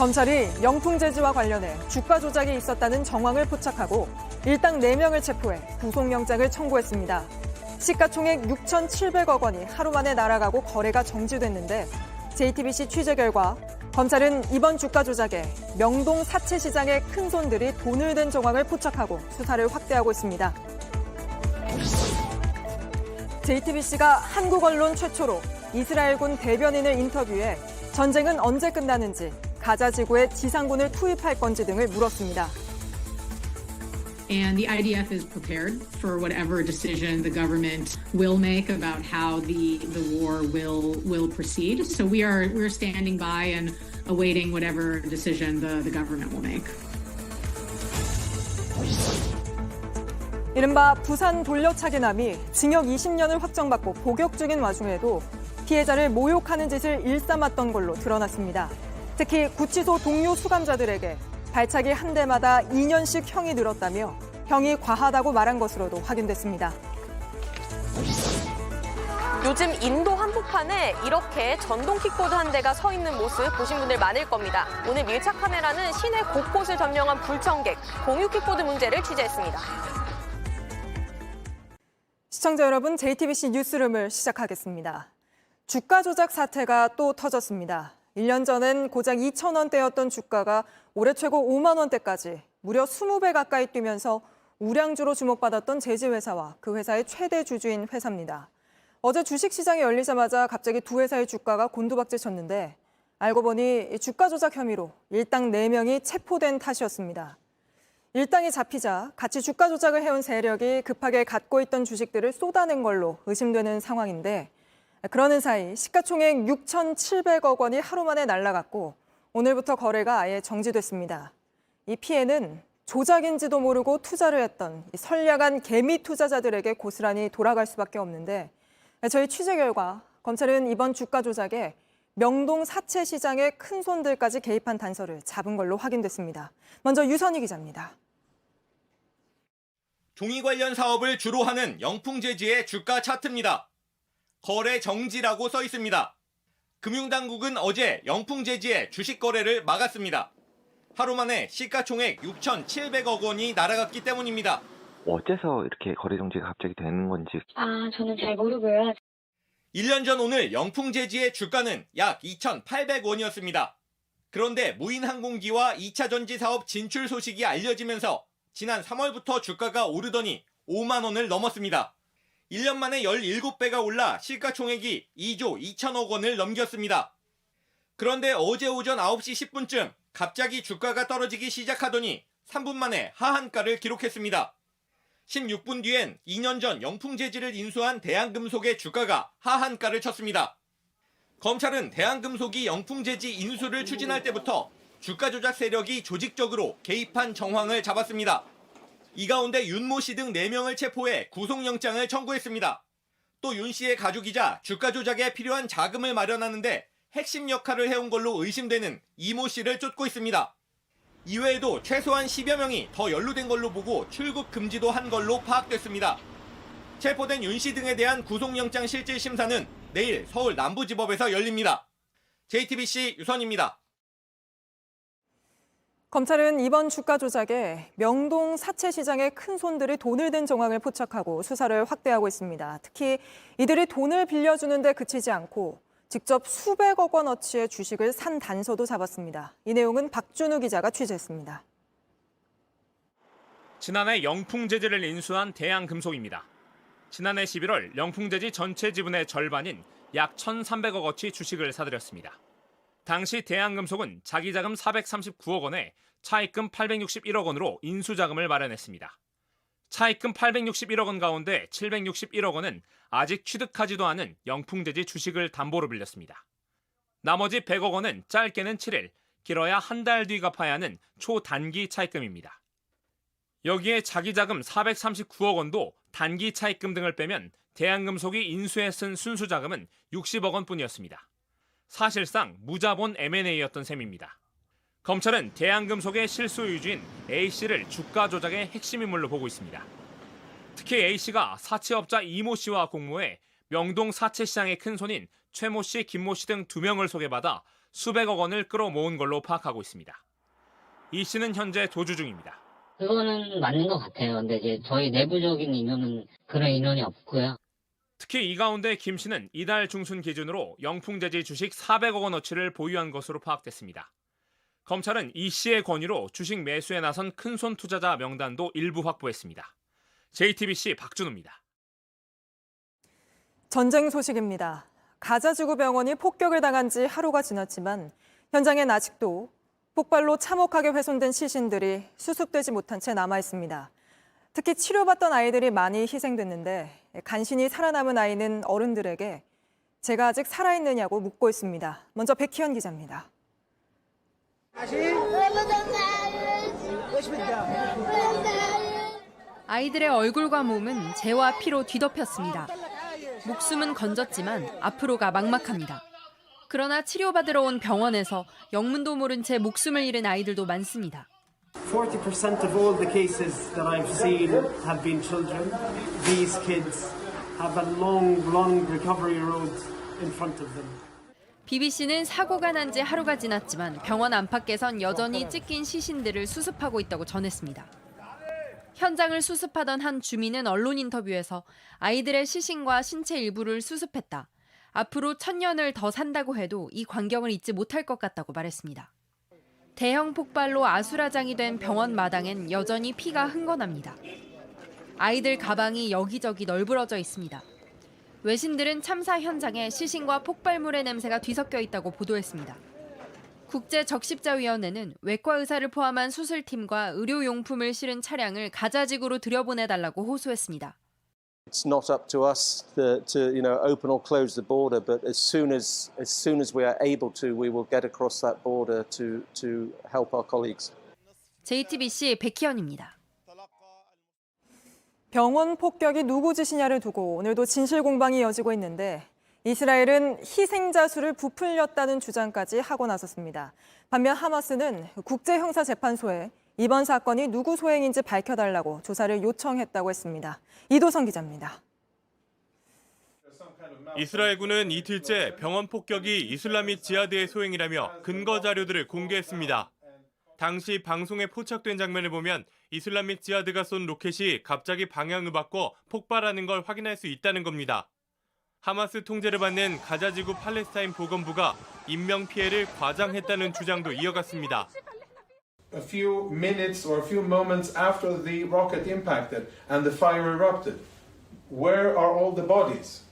검찰이 영풍재지와 관련해 주가 조작이 있었다는 정황을 포착하고 일당 4명을 체포해 구속영장을 청구했습니다. 시가총액 6,700억 원이 하루 만에 날아가고 거래가 정지됐는데 JTBC 취재 결과 검찰은 이번 주가 조작에 명동 사채시장의 큰손들이 돈을 댄 정황을 포착하고 수사를 확대하고 있습니다. JTBC가 한국 언론 최초로 이스라엘군 대변인을 인터뷰해 전쟁은 언제 끝나는지, 가자 지구에 지상군을 투입할 건지 등을 물었습니다. And the IDF is prepared for whatever decision the government will make about how the war will proceed. So we're standing by and awaiting whatever decision the government will make. 이른바 부산 돌려차기남이 징역 20년을 확정받고 복역 중인 와중에도 피해자를 모욕하는 짓을 일삼았던 걸로 드러났습니다. 특히 구치소 동료 수감자들에게 발차기 한 대마다 2년씩 형이 늘었다며 형이 과하다고 말한 것으로도 확인됐습니다. 요즘 인도 한복판에 이렇게 전동 킥보드 한 대가 서 있는 모습 보신 분들 많을 겁니다. 오늘 밀착 카메라는 시내 곳곳을 점령한 불청객, 공유 킥보드 문제를 취재했습니다. 시청자 여러분, JTBC 뉴스룸을 시작하겠습니다. 주가 조작 사태가 또 터졌습니다. 1년 전엔 고작 2,000원대였던 주가가 올해 최고 5만 원대까지 무려 20배 가까이 뛰면서 우량주로 주목받았던 제지회사와 그 회사의 최대 주주인 회사입니다. 어제 주식시장이 열리자마자 갑자기 두 회사의 주가가 곤두박질 쳤는데 알고 보니 주가 조작 혐의로 일당 4명이 체포된 탓이었습니다. 일당이 잡히자 같이 주가 조작을 해온 세력이 급하게 갖고 있던 주식들을 쏟아낸 걸로 의심되는 상황인데 그러는 사이 시가총액 6,700억 원이 하루 만에 날아갔고 오늘부터 거래가 아예 정지됐습니다. 이 피해는 조작인지도 모르고 투자를 했던 선량한 개미 투자자들에게 고스란히 돌아갈 수밖에 없는데 저희 취재 결과 검찰은 이번 주가 조작에 명동 사채시장의 큰손들까지 개입한 단서를 잡은 걸로 확인됐습니다. 먼저 유선희 기자입니다. 종이 관련 사업을 주로 하는 영풍재지의 주가 차트입니다. 거래 정지라고 써 있습니다. 금융당국은 어제 영풍재지의 주식 거래를 막았습니다. 하루 만에 시가총액 6,700억 원이 날아갔기 때문입니다. 어째서 이렇게 거래 정지가 갑자기 되는 건지. 저는 잘 모르고요. 1년 전 오늘 영풍재지의 주가는 약 2,800원이었습니다. 그런데 무인항공기와 2차 전지 사업 진출 소식이 알려지면서 지난 3월부터 주가가 오르더니 5만 원을 넘었습니다. 1년 만에 17배가 올라 시가총액이 2조 2천억 원을 넘겼습니다. 그런데 어제 오전 9시 10분쯤 갑자기 주가가 떨어지기 시작하더니 3분 만에 하한가를 기록했습니다. 16분 뒤엔 2년 전 영풍재지를 인수한 대한금속의 주가가 하한가를 쳤습니다. 검찰은 대한금속이 영풍재지 인수를 추진할 때부터 주가 조작 세력이 조직적으로 개입한 정황을 잡았습니다. 이 가운데 윤모 씨 등 4명을 체포해 구속영장을 청구했습니다. 또 윤 씨의 가족이자 주가 조작에 필요한 자금을 마련하는데 핵심 역할을 해온 걸로 의심되는 이모 씨를 쫓고 있습니다. 이외에도 최소한 10여 명이 더 연루된 걸로 보고 출국 금지도 한 걸로 파악됐습니다. 체포된 윤 씨 등에 대한 구속영장 실질 심사는 내일 서울 남부지법에서 열립니다. JTBC 유선입니다. 검찰은 이번 주가 조작에 명동 사채시장의 큰손들이 돈을 댄 정황을 포착하고 수사를 확대하고 있습니다. 특히 이들이 돈을 빌려주는데 그치지 않고 직접 수백억 원어치의 주식을 산 단서도 잡았습니다. 이 내용은 박준우 기자가 취재했습니다. 지난해 영풍재지를 인수한 대한금속입니다. 지난해 11월 영풍재지 전체 지분의 절반인 약 1,300억어치 주식을 사들였습니다. 당시 대한금속은 자기 자금 439억 원에 차입금 861억 원으로 인수자금을 마련했습니다. 차입금 861억 원 가운데 761억 원은 아직 취득하지도 않은 영풍재지 주식을 담보로 빌렸습니다. 나머지 100억 원은 짧게는 7일, 길어야 한 달 뒤 갚아야 하는 초단기 차입금입니다. 여기에 자기 자금 439억 원도 단기 차입금 등을 빼면 대한금속이 인수에 쓴 순수자금은 60억 원뿐이었습니다. 사실상 무자본 M&A였던 셈입니다. 검찰은 대한금속의 실소 유주인 A씨를 주가 조작의 핵심 인물로 보고 있습니다. 특히 A씨가 사채업자 이모 씨와 공모해 명동 사채시장의 큰손인 최모 씨, 김모 씨 등 2명을 소개받아 수백억 원을 끌어모은 걸로 파악하고 있습니다. 이 씨는 현재 도주 중입니다. 그거는 맞는 것 같아요. 근데 이제 저희 내부적인 인원은 그런 인원이 없고요. 특히 이 가운데 김 씨는 이달 중순 기준으로 영풍재지 주식 400억 원어치를 보유한 것으로 파악됐습니다. 검찰은 이 씨의 권유로 주식 매수에 나선 큰손 투자자 명단도 일부 확보했습니다. JTBC 박준우입니다. 전쟁 소식입니다. 가자 지구 병원이 폭격을 당한 지 하루가 지났지만 현장엔 아직도 폭발로 참혹하게 훼손된 시신들이 수습되지 못한 채 남아 있습니다. 특히 치료받던 아이들이 많이 희생됐는데 간신히 살아남은 아이는 어른들에게 제가 아직 살아있느냐고 묻고 있습니다. 먼저 백희연 기자입니다. 아이들의 얼굴과 몸은 재와 피로 뒤덮였습니다. 목숨은 건졌지만 앞으로가 막막합니다. 그러나 치료받으러 온 병원에서 영문도 모른 채 목숨을 잃은 아이들도 많습니다. 40% of all the cases that I've seen have been children. These kids have a long recovery road in front of them. BBC는 사고가 난 지 하루가 지났지만 병원 안팎에선 여전히 찢긴 시신들을 수습하고 있다고 전했습니다. 현장을 수습하던 한 주민은 언론 인터뷰에서 아이들의 시신과 신체 일부를 수습했다. 앞으로 1000년을 더 산다고 해도 이 광경을 잊지 못할 것 같다고 말했습니다. 대형 폭발로 아수라장이 된 병원 마당엔 여전히 피가 흥건합니다. 아이들 가방이 여기저기 널브러져 있습니다. 외신들은 참사 현장에 시신과 폭발물의 냄새가 뒤섞여 있다고 보도했습니다. 국제적십자위원회는 외과 의사를 포함한 수술팀과 의료용품을 실은 차량을 가자지구로 들여보내달라고 호소했습니다. It's not up to us to open or close the border, but as soon as we are able to, we will get across that border to help our colleagues. JTBC 백희연입니다. 병원 폭격이 누구 짓이냐를 두고 오늘도 진실 공방이 이어지고 있는데 이스라엘은 희생자 수를 부풀렸다는 주장까지 하고 나섰습니다. 반면 하마스는 국제형사재판소에 이번 사건이 누구 소행인지 밝혀달라고 조사를 요청했다고 했습니다. 이도성 기자입니다. 이스라엘군은 이틀째 병원 폭격이 이슬라밋 지하드의 소행이라며 근거 자료들을 공개했습니다. 당시 방송에 포착된 장면을 보면 이슬라밋 지하드가 쏜 로켓이 갑자기 방향을 바꿔 폭발하는 걸 확인할 수 있다는 겁니다. 하마스 통제를 받는 가자지구 팔레스타인 보건부가 인명피해를 과장했다는 주장도 이어갔습니다. A few minutes or a few moments after the rocket impacted and the fire erupted, where are all the bodies?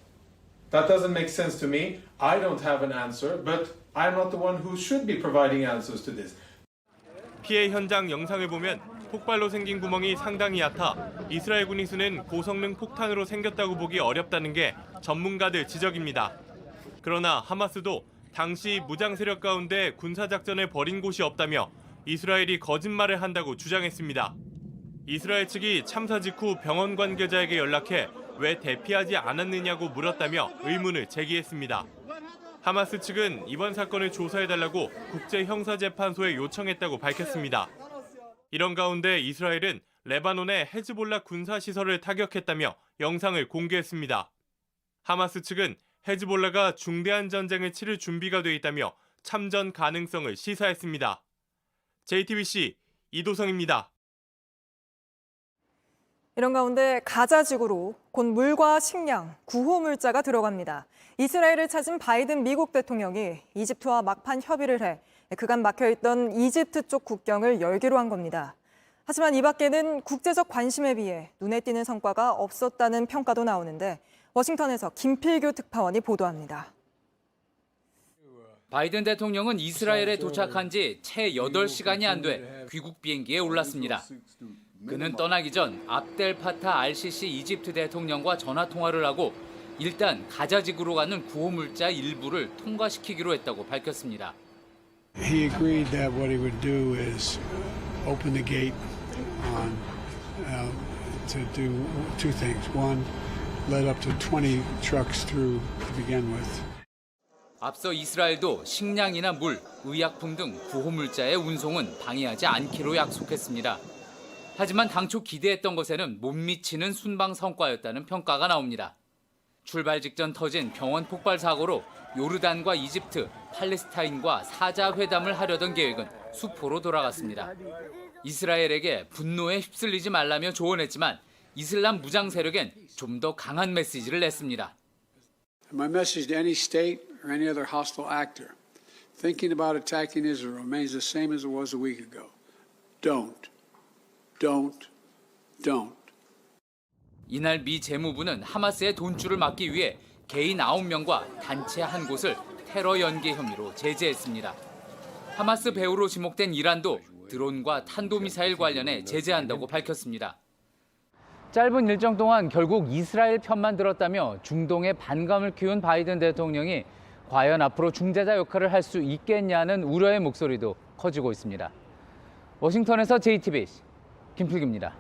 That doesn't make sense to me. I don't have an answer, but I'm not the one who should be providing answers to this. 피해 현장 영상을 보면 폭발로 생긴 구멍이 상당히 얕아 이스라엘군이 쓰는 고성능 폭탄으로 생겼다고 보기 어렵다는 게 전문가들 지적입니다. 그러나 하마스도 당시 무장 세력 가운데 군사작전을 벌인 곳이 없다며 이스라엘이 거짓말을 한다고 주장했습니다. 이스라엘 측이 참사 직후 병원 관계자에게 연락해 왜 대피하지 않았느냐고 물었다며 의문을 제기했습니다. 하마스 측은 이번 사건을 조사해달라고 국제형사재판소에 요청했다고 밝혔습니다. 이런 가운데 이스라엘은 레바논의 헤즈볼라 군사시설을 타격했다며 영상을 공개했습니다. 하마스 측은 헤즈볼라가 중대한 전쟁을 치를 준비가 돼 있다며 참전 가능성을 시사했습니다. JTBC 이도성입니다. 이런 가운데 가자 지구로 곧 물과 식량, 구호 물자가 들어갑니다. 이스라엘을 찾은 바이든 미국 대통령이 이집트와 막판 협의를 해 그간 막혀있던 이집트 쪽 국경을 열기로 한 겁니다. 하지만 이 밖에는 국제적 관심에 비해 눈에 띄는 성과가 없었다는 평가도 나오는데 워싱턴에서 김필규 특파원이 보도합니다. 바이든 대통령은 이스라엘에 도착한 지 채 8시간이 안 돼 귀국 비행기에 올랐습니다. 그는 떠나기 전 압델 파타 알시시 이집트 대통령과 전화 통화를 하고 일단 가자지구로 가는 구호물자 일부를 통과시키기로 했다고 밝혔습니다. He agreed that what he would do is open the gate to do two things. One, let up to 20 trucks through to begin with. 앞서 이스라엘도 식량이나 물, 의약품 등 구호물자의 운송은 방해하지 않기로 약속했습니다. 하지만 당초 기대했던 것에는 못 미치는 순방 성과였다는 평가가 나옵니다. 출발 직전 터진 병원 폭발 사고로 요르단과 이집트, 팔레스타인과 사자 회담을 하려던 계획은 수포로 돌아갔습니다. 이스라엘에게 분노에 휩쓸리지 말라며 조언했지만 이슬람 무장 세력엔 좀 더 강한 메시지를 냈습니다. My message to any state or any other hostile actor thinking about attacking Israel remains the same as it was a week ago. Don't. 이날 미 재무부는 하마스의 돈줄을 막기 위해 개인 9명과 단체 한 곳을 테러 연계 혐의로 제재했습니다. 하마스 배후로 지목된 이란도 드론과 탄도미사일 관련해 제재한다고 밝혔습니다. 짧은 일정 동안 결국 이스라엘 편만 들었다며 중동에 반감을 키운 바이든 대통령이 과연 앞으로 중재자 역할을 할 수 있겠냐는 우려의 목소리도 커지고 있습니다. 워싱턴에서 JTBC 김필기입니다.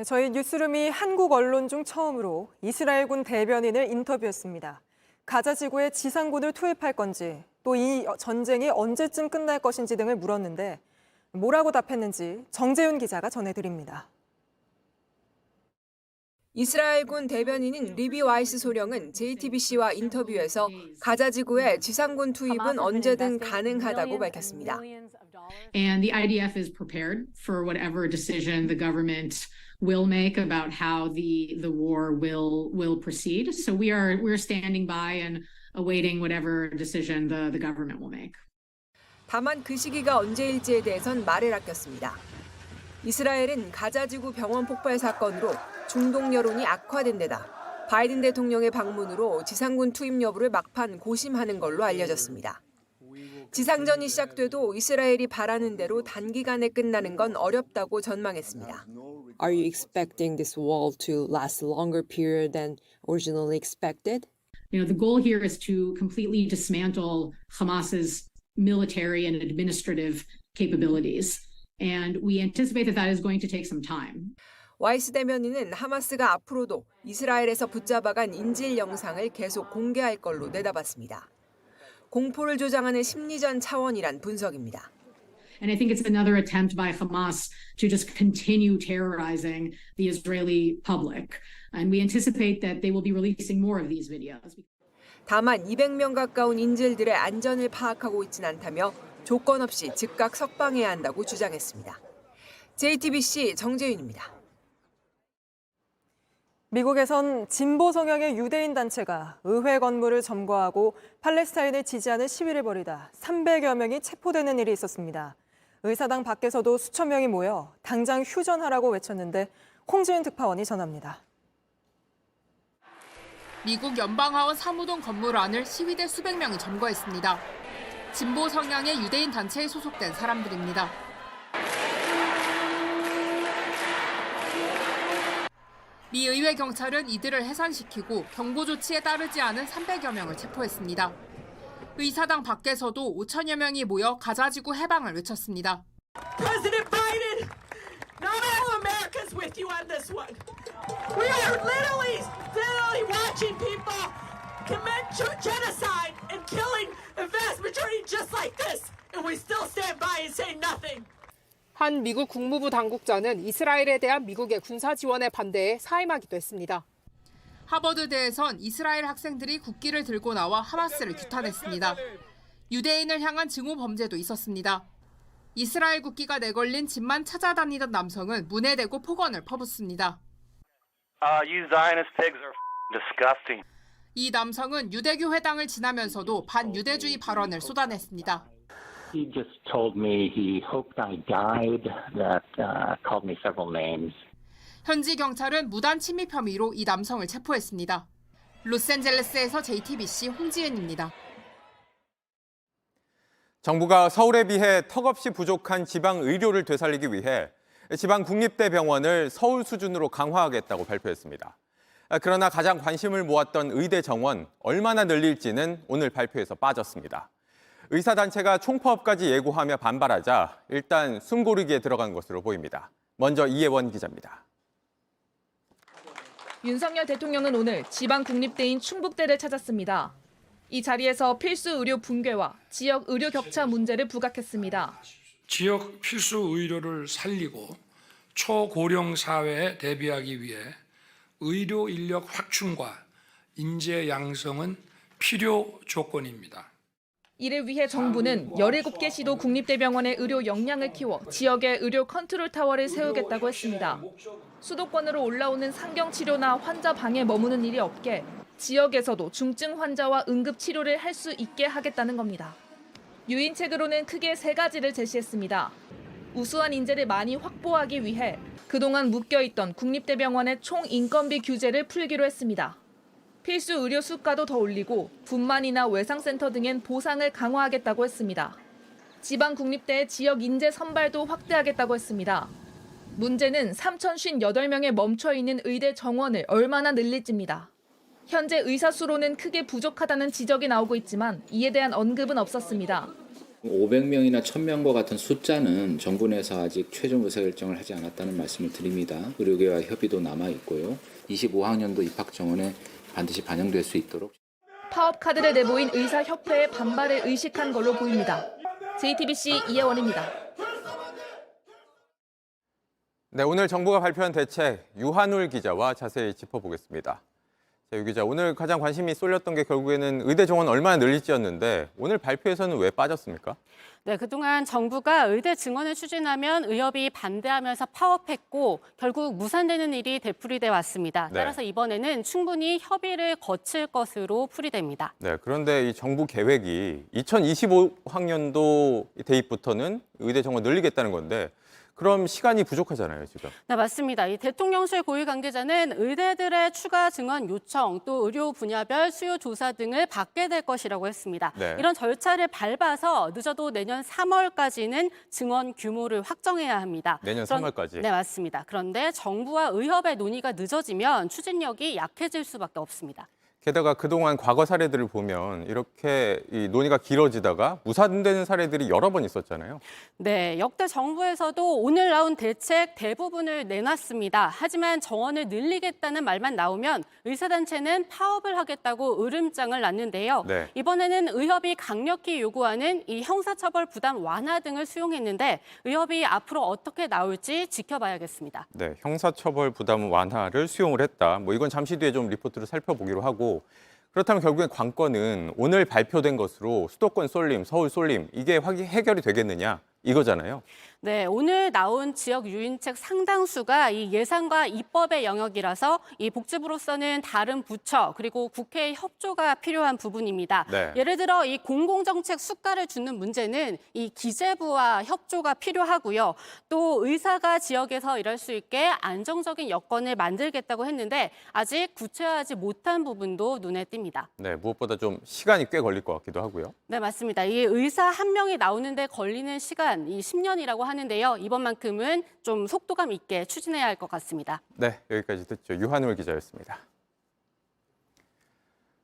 저희 뉴스룸이 한국 언론 중 처음으로 이스라엘군 대변인을 인터뷰했습니다. 가자 지구에 지상군을 투입할 건지, 또 이 전쟁이 언제쯤 끝날 것인지 등을 물었는데 뭐라고 답했는지 정재윤 기자가 전해드립니다. 이스라엘군 대변인인 리비 와이스 소령은 JTBC와 인터뷰에서 가자 지구에 지상군 투입은 언제든 가능하다고 밝혔습니다. And the IDF is prepared for whatever decision the government will make about how the war will proceed. So we're standing by and awaiting whatever decision the government will make. 다만 그 시기가 언제일지에 대해선 말을 아꼈습니다. 이스라엘은 가자 지구 병원 폭발 사건으로 중동 여론이 악화된 데다 바이든 대통령의 방문으로 지상군 투입 여부를 막판 고심하는 걸로 알려졌습니다. 지상전이 시작돼도 이스라엘이 바라는 대로 단기간에 끝나는 건 어렵다고 전망했습니다. Are you expecting this wall to last a longer period than originally expected? The goal here is to completely dismantle Hamas's military and administrative capabilities. And we anticipate that is going to take some time. 와이스 대변인은 하마스가 앞으로도 이스라엘에서 붙잡아간 인질 영상을 계속 공개할 걸로 내다봤습니다. 공포를 조장하는 심리전 차원이란 분석입니다. And I think it's another attempt by Hamas to just continue terrorizing the Israeli public. And we anticipate that they will be releasing more of these videos. 다만 200명 가까운 인질들의 안전을 파악하고 있진 않다며 조건 없이 즉각 석방해야 한다고 주장했습니다. JTBC 정재윤입니다. 미국에선 진보 성향의 유대인 단체가 의회 건물을 점거하고 팔레스타인을 지지하는 시위를 벌이다 300여 명이 체포되는 일이 있었습니다. 의사당 밖에서도 수천 명이 모여 당장 휴전하라고 외쳤는데 홍지은 특파원이 전합니다. 미국 연방하원 사무동 건물 안을 시위대 수백 명이 점거했습니다. 진보 성향의 유대인 단체에 소속된 사람들입니다. 미 의회 경찰은 이들을 해산시키고 경고 조치에 따르지 않은 300여 명을 체포했습니다. 의사당 밖에서도 5천여 명이 모여 가자지구 해방을 외쳤습니다. President Biden, not all America's with you on this one. We are literally watching people commit genocide and killing the vast majority just like this, and we still stand by and say nothing. 한 미국 국무부 당국자는 이스라엘에 대한 미국의 군사 지원에 반대해 사임하기도 했습니다. 하버드대에선 이스라엘 학생들이 국기를 들고 나와 하마스를 규탄했습니다. 유대인을 향한 증오 범죄도 있었습니다. 이스라엘 국기가 내걸린 집만 찾아다니던 남성은 문에 대고 폭언을 퍼붓습니다. You Zionist pigs are disgusting. 이 남성은 유대교 회당을 지나면서도 반유대주의 발언을 쏟아냈습니다. He just told me he hoped I died, that called me several names. 현지 경찰은 무단 침입 혐의로 이 남성을 체포했습니다. 로스앤젤레스에서 JTBC 홍지은입니다. 정부가 서울에 비해 턱없이 부족한 지방 의료를 되살리기 위해 지방 국립대병원을 서울 수준으로 강화하겠다고 발표했습니다. 그러나 가장 관심을 모았던 의대 정원 얼마나 늘릴지는 오늘 발표에서 빠졌습니다. 의사단체가 총파업까지 예고하며 반발하자 일단 숨고르기에 들어간 것으로 보입니다. 먼저 이혜원 기자입니다. 윤석열 대통령은 오늘 지방 국립대인 충북대를 찾았습니다. 이 자리에서 필수 의료 붕괴와 지역 의료 격차 문제를 부각했습니다. 지역 필수 의료를 살리고 초고령 사회에 대비하기 위해 의료 인력 확충과 인재 양성은 필요 조건입니다. 이를 위해 정부는 17개 시도 국립대병원의 의료 역량을 키워 지역에 의료 컨트롤 타워를 세우겠다고 했습니다. 수도권으로 올라오는 상경치료나 환자 방에 머무는 일이 없게 지역에서도 중증 환자와 응급치료를 할 수 있게 하겠다는 겁니다. 유인책으로는 크게 3가지를 제시했습니다. 우수한 인재를 많이 확보하기 위해 그동안 묶여있던 국립대병원의 총 인건비 규제를 풀기로 했습니다. 필수 의료 수가도 더 올리고 분만이나 외상센터 등엔 보상을 강화하겠다고 했습니다. 지방 국립대의 지역 인재 선발도 확대하겠다고 했습니다. 문제는 3,058명에 멈춰있는 의대 정원을 얼마나 늘릴지입니다. 현재 의사 수로는 크게 부족하다는 지적이 나오고 있지만 이에 대한 언급은 없었습니다. 500명이나 1000명과 같은 숫자는 정부 내에서 아직 최종 의사결정을 하지 않았다는 말씀을 드립니다. 의료계와 협의도 남아있고요. 25학년도 입학 정원에 반드시 반영될 수 있도록. 파업 카드를 내보인 의사협회의 반발을 의식한 걸로 보입니다. JTBC 이혜원입니다. 네, 오늘 정부가 발표한 대책 유한울 기자와 자세히 짚어보겠습니다. 자, 유 기자, 오늘 가장 관심이 쏠렸던 게 결국에는 의대 정원 얼마나 늘릴지였는데 오늘 발표에서는 왜 빠졌습니까? 네, 그동안 정부가 의대 증원을 추진하면 의협이 반대하면서 파업했고 결국 무산되는 일이 되풀이돼 왔습니다. 네. 따라서 이번에는 충분히 협의를 거칠 것으로 풀이됩니다. 네, 그런데 이 정부 계획이 2025학년도 대입부터는 의대 정원 늘리겠다는 건데 그럼 시간이 부족하잖아요, 지금. 네, 맞습니다. 이 대통령실 고위 관계자는 의대들의 추가 증원 요청, 또 의료 분야별 수요 조사 등을 받게 될 것이라고 했습니다. 네. 이런 절차를 밟아서 늦어도 내년 3월까지는 증원 규모를 확정해야 합니다. 내년 3월까지? 네, 맞습니다. 그런데 정부와 의협의 논의가 늦어지면 추진력이 약해질 수밖에 없습니다. 게다가 그동안 과거 사례들을 보면 이렇게 이 논의가 길어지다가 무산되는 사례들이 여러 번 있었잖아요. 네, 역대 정부에서도 오늘 나온 대책 대부분을 내놨습니다. 하지만 정원을 늘리겠다는 말만 나오면 의사단체는 파업을 하겠다고 으름장을 놨는데요. 네. 이번에는 의협이 강력히 요구하는 이 형사처벌 부담 완화 등을 수용했는데 의협이 앞으로 어떻게 나올지 지켜봐야겠습니다. 네, 형사처벌 부담 완화를 수용을 했다. 뭐 이건 잠시 뒤에 좀 리포트를 살펴보기로 하고 그렇다면 결국엔 관건은 오늘 발표된 것으로 수도권 쏠림, 서울 쏠림 이게 해결이 되겠느냐 이거잖아요. 네, 오늘 나온 지역 유인책 상당수가 이 예산과 입법의 영역이라서 이 복지부로서는 다른 부처 그리고 국회의 협조가 필요한 부분입니다. 네. 예를 들어 이 공공정책 수가를 주는 문제는 이 기재부와 협조가 필요하고요. 또 의사가 지역에서 일할 수 있게 안정적인 여건을 만들겠다고 했는데 아직 구체화하지 못한 부분도 눈에 띕니다. 네, 무엇보다 좀 시간이 꽤 걸릴 것 같기도 하고요. 네, 맞습니다. 이 의사 한 명이 나오는데 걸리는 시간 이 10년이라고 하는데요. 이번만큼은 좀 속도감 있게 추진해야 할 것 같습니다. 네, 여기까지 듣죠. 유한울 기자였습니다.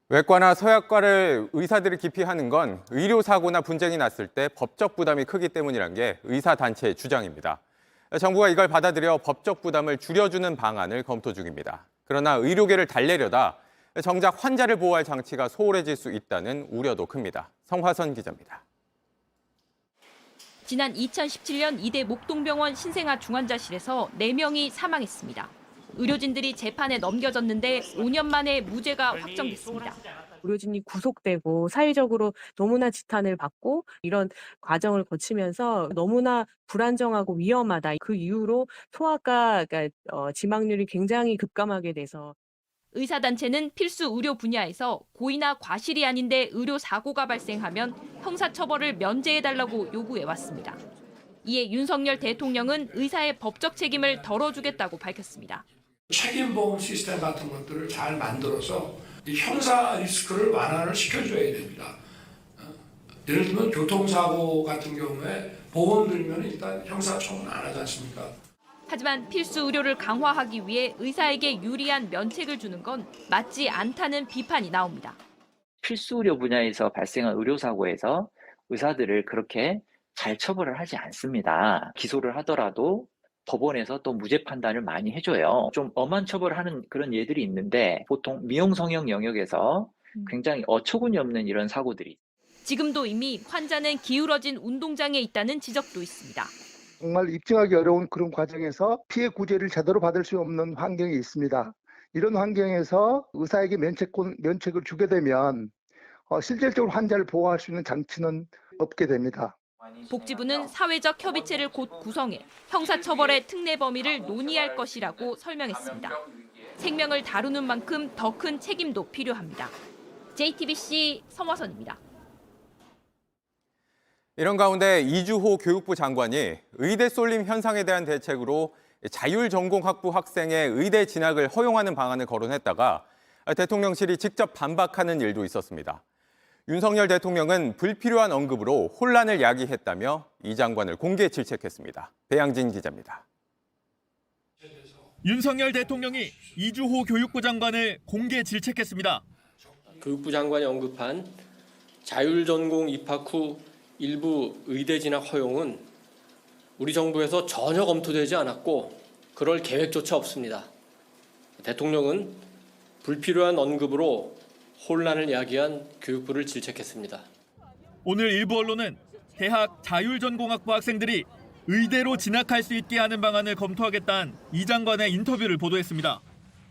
외과나 서약과를 의사들이 기피하는 건 의료사고나 분쟁이 났을 때 법적 부담이 크기 때문이란 게 의사단체의 주장입니다. 정부가 이걸 받아들여 법적 부담을 줄여주는 방안을 검토 중입니다. 그러나 의료계를 달래려다 정작 환자를 보호할 장치가 소홀해질 수 있다는 우려도 큽니다. 성화선 기자입니다. 지난 2017년 이대 목동병원 신생아 중환자실에서 4명이 사망했습니다. 의료진들이 재판에 넘겨졌는데 5년 만에 무죄가 확정됐습니다. 의료진이 구속되고 사회적으로 너무나 지탄을 받고 이런 과정을 거치면서 너무나 불안정하고 위험하다. 그 이후로 소아과 지망률이 굉장히 급감하게 돼서 의사단체는 필수 의료 분야에서 고의나 과실이 아닌데 의료 사고가 발생하면 형사처벌을 면제해달라고 요구해왔습니다. 이에 윤석열 대통령은 의사의 법적 책임을 덜어주겠다고 밝혔습니다. 책임보험 시스템 같은 것들을 잘 만들어서 이 형사 리스크를 완화를 시켜줘야 됩니다. 예를 들면 교통사고 같은 경우에 보험 들면 일단 형사처분 안 하지 않습니까? 하지만 필수 의료를 강화하기 위해 의사에게 유리한 면책을 주는 건 맞지 않다는 비판이 나옵니다. 필수 의료 분야에서 발생한 의료사고에서 의사들을 그렇게 잘 처벌을 하지 않습니다. 기소를 하더라도 법원에서 또 무죄 판단을 많이 해줘요. 좀 엄한 처벌을 하는 그런 예들이 있는데 보통 미용성형 영역에서 굉장히 어처구니 없는 이런 사고들이. 지금도 이미 환자는 기울어진 운동장에 있다는 지적도 있습니다. 정말 입증하기 어려운 그런 과정에서 피해 구제를 제대로 받을 수 없는 환경이 있습니다. 이런 환경에서 의사에게 면책을 주게 되면 실질적으로 환자를 보호할 수 있는 장치는 없게 됩니다. 복지부는 사회적 협의체를 곧 구성해 형사처벌의 특례 범위를 논의할 것이라고 설명했습니다. 생명을 다루는 만큼 더 큰 책임도 필요합니다. JTBC 서화선입니다. 이런 가운데 이주호 교육부 장관이 의대 쏠림 현상에 대한 대책으로 자율전공학부 학생의 의대 진학을 허용하는 방안을 거론했다가 대통령실이 직접 반박하는 일도 있었습니다. 윤석열 대통령은 불필요한 언급으로 혼란을 야기했다며 이 장관을 공개 질책했습니다. 배양진 기자입니다. 윤석열 대통령이 이주호 교육부 장관을 공개 질책했습니다. 교육부 장관이 언급한 자율전공 입학 후 일부 의대 진학 허용은 우리 정부에서 전혀 검토되지 않았고 그럴 계획조차 없습니다. 대통령은 불필요한 언급으로 혼란을 야기한 교육부를 질책했습니다. 오늘 일부 언론은 대학 자율전공학부 학생들이 의대로 진학할 수 있게 하는 방안을 검토하겠다는 이 장관의 인터뷰를 보도했습니다.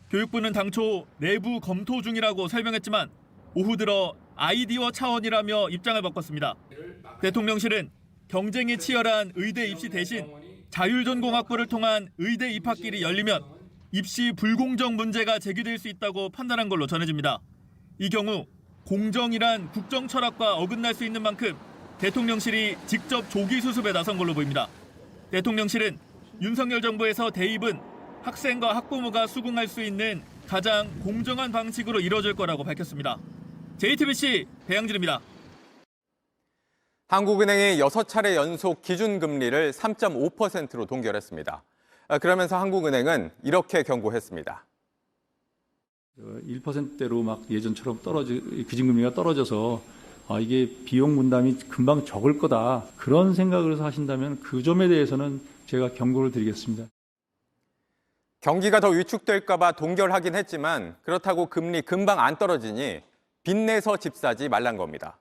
교육부는 당초 내부 검토 중이라고 설명했지만 오후 들어 아이디어 차원이라며 입장을 바꿨습니다. 대통령실은 경쟁이 치열한 의대 입시 대신 자율전공학부를 통한 의대 입학길이 열리면 입시 불공정 문제가 제기될 수 있다고 판단한 걸로 전해집니다. 이 경우 공정이란 국정 철학과 어긋날 수 있는 만큼 대통령실이 직접 조기 수습에 나선 걸로 보입니다. 대통령실은 윤석열 정부에서 대입은 학생과 학부모가 수긍할 수 있는 가장 공정한 방식으로 이뤄질 거라고 밝혔습니다. JTBC 배양진입니다. 한국은행이 6차례 연속 기준금리를 3.5%로 동결했습니다. 그러면서 한국은행은 이렇게 경고했습니다. 1%대로 막 예전처럼 기준금리가 떨어져서 이게 비용 분담이 금방 적을 거다. 그런 생각을 해서 하신다면 그 점에 대해서는 제가 경고를 드리겠습니다. 경기가 더 위축될까 봐 동결하긴 했지만 그렇다고 금리 금방 안 떨어지니 빚내서 집 사지 말란 겁니다.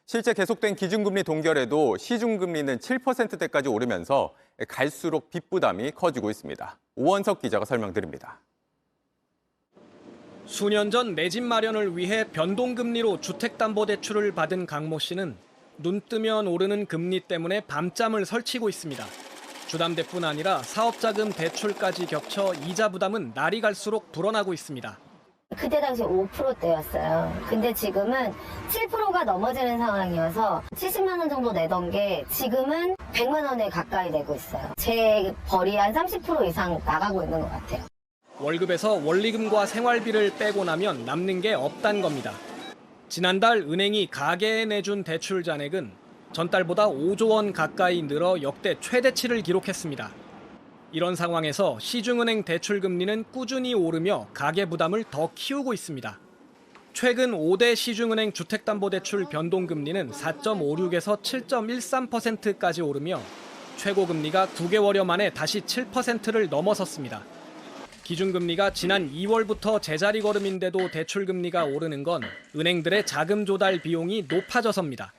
실제 계속된 기준금리 동결에도 시중금리는 7%대까지 오르면서 갈수록 빚 부담이 커지고 있습니다. 오원석 기자가 설명드립니다. 수년 전 내 집 마련을 위해 변동금리로 주택담보대출을 받은 강모 씨는 눈 뜨면 오르는 금리 때문에 밤잠을 설치고 있습니다. 주담대뿐 아니라 사업자금 대출까지 겹쳐 이자 부담은 날이 갈수록 불어나고 있습니다. 그때 당시 5%대였어요. 근데 지금은 7%가 넘어지는 상황이어서 70만 원 정도 내던 게 지금은 100만 원에 가까이 내고 있어요. 제 벌이 한 30% 이상 나가고 있는 것 같아요. 월급에서 원리금과 생활비를 빼고 나면 남는 게 없단 겁니다. 지난달 은행이 가계에 내준 대출 잔액은 전달보다 5조 원 가까이 늘어 역대 최대치를 기록했습니다. 이런 상황에서 시중은행 대출 금리는 꾸준히 오르며 가계 부담을 더 키우고 있습니다. 최근 5대 시중은행 주택담보대출 변동금리는 4.56에서 7.13%까지 오르며 최고금리가 9개월여 만에 다시 7%를 넘어섰습니다. 기준금리가 지난 2월부터 제자리 걸음인데도 대출금리가 오르는 건 은행들의 자금 조달 비용이 높아져서입니다.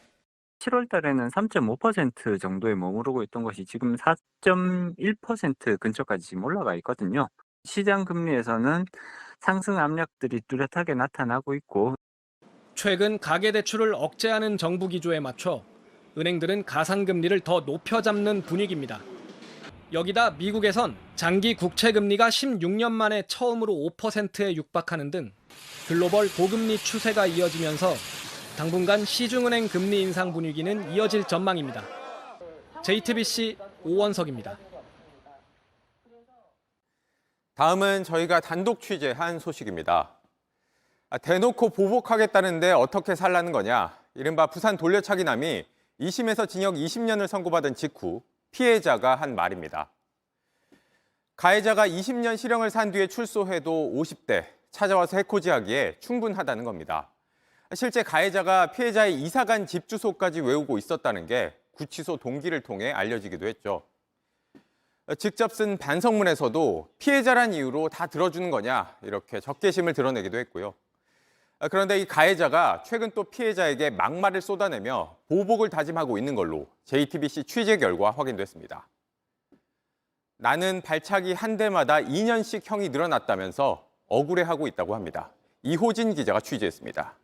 7월 달에는 3.5% 정도에 머무르고 있던 것이 지금 4.1% 근처까지 지금 올라가 있거든요. 시장 금리에서는 상승 압력들이 뚜렷하게 나타나고 있고 최근 가계대출을 억제하는 정부 기조에 맞춰 은행들은 가상금리를 더 높여 잡는 분위기입니다. 여기다 미국에선 장기 국채금리가 16년 만에 처음으로 5%에 육박하는 등 글로벌 고금리 추세가 이어지면서 당분간 시중은행 금리 인상 분위기는 이어질 전망입니다. JTBC 오원석입니다. 다음은 저희가 단독 취재한 소식입니다. 대놓고 보복하겠다는데 어떻게 살라는 거냐. 이른바 부산 돌려차기남이 2심에서 징역 20년을 선고받은 직후 피해자가 한 말입니다. 가해자가 20년 실형을 산 뒤에 출소해도 50대 찾아와서 해코지하기에 충분하다는 겁니다. 실제 가해자가 피해자의 이사간 집 주소까지 외우고 있었다는 게 구치소 동기를 통해 알려지기도 했죠. 직접 쓴 반성문에서도 피해자란 이유로 다 들어주는 거냐 이렇게 적개심을 드러내기도 했고요. 그런데 이 가해자가 최근 또 피해자에게 막말을 쏟아내며 보복을 다짐하고 있는 걸로 JTBC 취재 결과 확인됐습니다. 나는 발차기 한 대마다 2년씩 형이 늘어났다면서 억울해하고 있다고 합니다. 이호진 기자가 취재했습니다.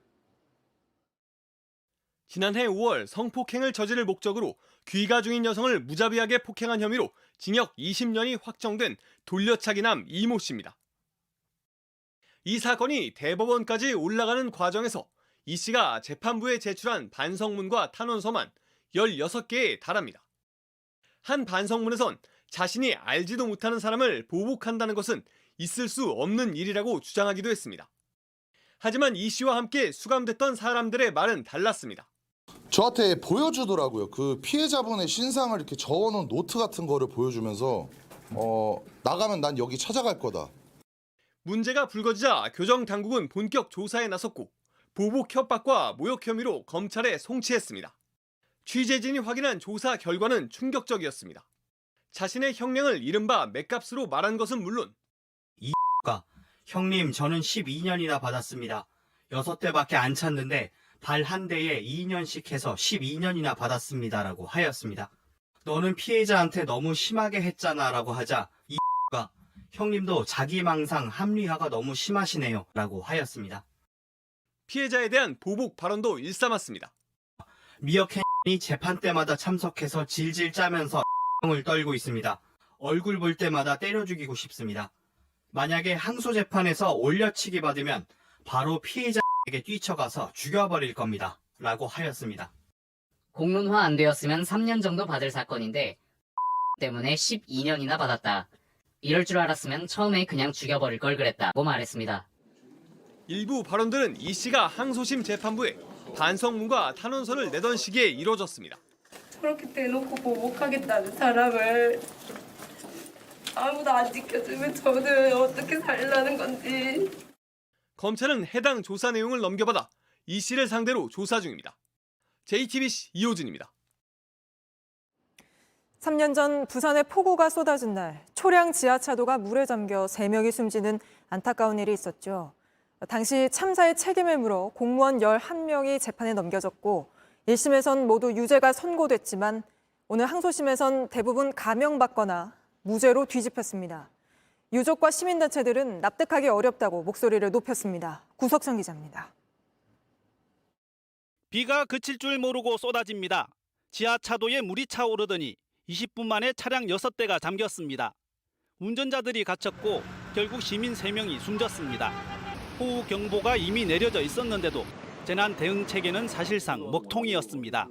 지난해 5월 성폭행을 저지를 목적으로 귀가 중인 여성을 무자비하게 폭행한 혐의로 징역 20년이 확정된 돌려차기남 이모 씨입니다. 이 사건이 대법원까지 올라가는 과정에서 이 씨가 재판부에 제출한 반성문과 탄원서만 16개에 달합니다. 한 반성문에선 자신이 알지도 못하는 사람을 보복한다는 것은 있을 수 없는 일이라고 주장하기도 했습니다. 하지만 이 씨와 함께 수감됐던 사람들의 말은 달랐습니다. 저한테 보여주더라고요. 그 피해자분의 신상을 이렇게 적어놓은 노트 같은 거를 보여주면서 나가면 난 여기 찾아갈 거다. 문제가 불거지자 교정당국은 본격 조사에 나섰고 보복 협박과 모욕 혐의로 검찰에 송치했습니다. 취재진이 확인한 조사 결과는 충격적이었습니다. 자신의 형량을 이른바 맷값으로 말한 것은 물론 이가 형님 저는 12년이나 받았습니다. 6대밖에 안 찼는데 발 한 대에 2년씩 해서 12년이나 받았습니다라고 하였습니다. 너는 피해자한테 너무 심하게 했잖아 라고 하자 이가 형님도 자기망상 합리화가 너무 심하시네요 라고 하였습니다. 피해자에 대한 보복 발언도 일삼았습니다. 미역행이 재판 때마다 참석해서 질질 짜면서 을 떨고 있습니다. 얼굴 볼 때마다 때려 죽이고 싶습니다. 만약에 항소 재판에서 올려치기 받으면 바로 피해자에게 뛰쳐가서 죽여버릴 겁니다. 라고 하였습니다. 공론화 안 되었으면 3년 정도 받을 사건인데 때문에 12년이나 받았다. 이럴 줄 알았으면 처음에 그냥 죽여버릴 걸 그랬다고 말했습니다. 일부 발언들은 이 씨가 항소심 재판부에 반성문과 탄원서를 내던 시기에 이뤄졌습니다. 그렇게 대놓고 보복하겠다는 사람을 아무도 안 지켜주면 저는 어떻게 살라는 건지. 검찰은 해당 조사 내용을 넘겨받아 이 씨를 상대로 조사 중입니다. JTBC 이호진입니다. 3년 전 부산에 폭우가 쏟아진 날 초량 지하차도가 물에 잠겨 3명이 숨지는 안타까운 일이 있었죠. 당시 참사의 책임을 물어 공무원 11명이 재판에 넘겨졌고 1심에선 모두 유죄가 선고됐지만 오늘 항소심에선 대부분 감형받거나 무죄로 뒤집혔습니다. 유족과 시민단체들은 납득하기 어렵다고 목소리를 높였습니다. 구석선 기자입니다. 비가 그칠 줄 모르고 쏟아집니다. 지하차도에 물이 차오르더니 20분 만에 차량 6대가 잠겼습니다. 운전자들이 갇혔고 결국 시민 3명이 숨졌습니다. 호우 경보가 이미 내려져 있었는데도 재난 대응 체계는 사실상 먹통이었습니다.